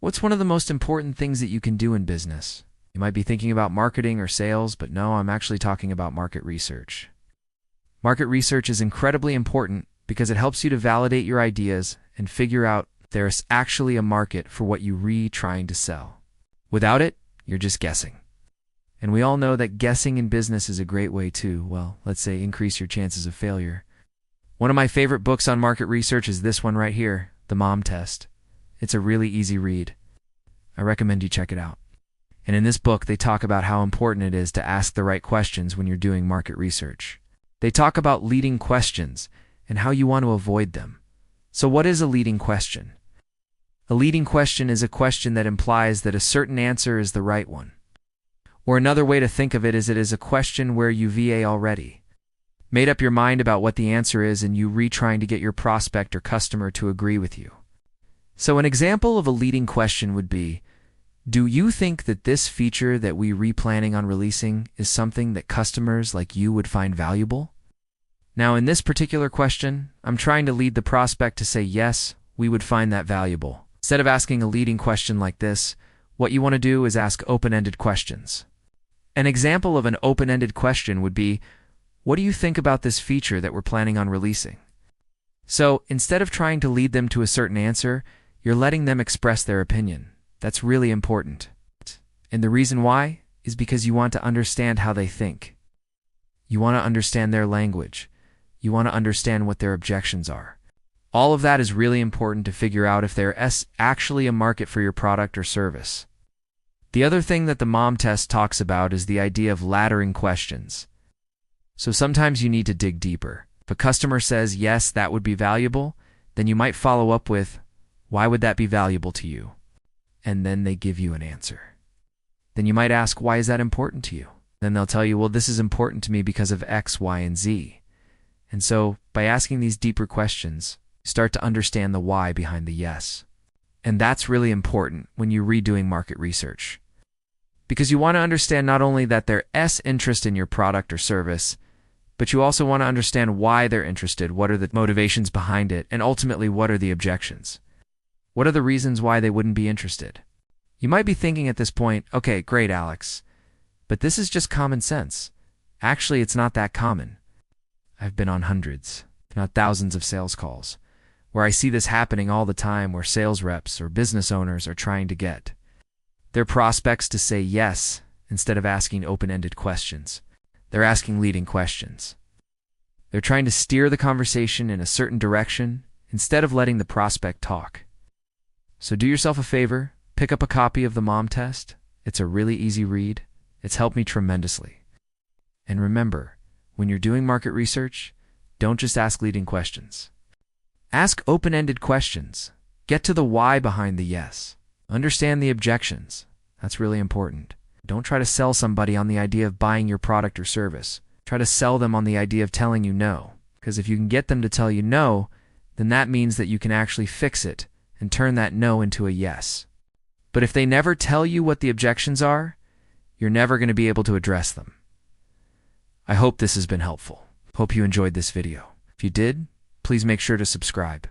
What's one of the most important things that you can do in business? You might be thinking about marketing or sales, but no, I'm actually talking about market research. Market research is incredibly important because it helps you to validate your ideas and figure out if there's actually a market for what you're trying to sell. Without it, you're just guessing. And we all know that guessing in business is a great way to, well, let's say, increase your chances of failure. One of my favorite books on market research is this one right here, The Mom Test. It's a really easy read. I recommend you check it out. And in this book, they talk about how important it is to ask the right questions when you're doing market research. They talk about leading questions and how you want to avoid them. So what is a leading question? A leading question is a question that implies that a certain answer is the right one. Or another way to think of it is a question where you've already made up your mind about what the answer is and you're trying to get your prospect or customer to agree with you. So an example of a leading question would be, do you think that this feature that we're planning on releasing is something that customers like you would find valuable? Now, in this particular question, I'm trying to lead the prospect to say, yes, we would find that valuable. Instead of asking a leading question like this, what you want to do is ask open-ended questions. An example of an open-ended question would be, what do you think about this feature that we're planning on releasing? So, instead of trying to lead them to a certain answer, you're letting them express their opinion. That's really important. And the reason why is because you want to understand how they think. You want to understand their language. You want to understand what their objections are. All of that is really important to figure out if there's actually a market for your product or service. The other thing that the Mom Test talks about is the idea of laddering questions. So sometimes you need to dig deeper. If a customer says, yes, that would be valuable, then you might follow up with, why would that be valuable to you? And then they give you an answer. Then you might ask, why is that important to you? Then they'll tell you, well, this is important to me because of X, Y, and Z. And so by asking these deeper questions, you start to understand the why behind the yes. And that's really important when you're redoing market research. Because you want to understand not only that there's interest in your product or service, but you also want to understand why they're interested, what are the motivations behind it, and ultimately what are the objections. What are the reasons why they wouldn't be interested? You might be thinking at this point, okay, great, Alex, but this is just common sense. Actually, it's not that common. I've been on hundreds, if not thousands of sales calls, where I see this happening all the time where sales reps or business owners are trying to get their prospects to say yes instead of asking open-ended questions. They're asking leading questions. They're trying to steer the conversation in a certain direction instead of letting the prospect talk. So do yourself a favor, pick up a copy of the Mom Test. It's a really easy read. It's helped me tremendously. And remember, when you're doing market research, don't just ask leading questions. Ask open-ended questions. Get to the why behind the yes. Understand the objections. That's really important. Don't try to sell somebody on the idea of buying your product or service. Try to sell them on the idea of telling you no. Because if you can get them to tell you no, then that means that you can actually fix it and turn that no into a yes. But if they never tell you what the objections are, you're never going to be able to address them. I hope this has been helpful. Hope you enjoyed this video. If you did, please make sure to subscribe.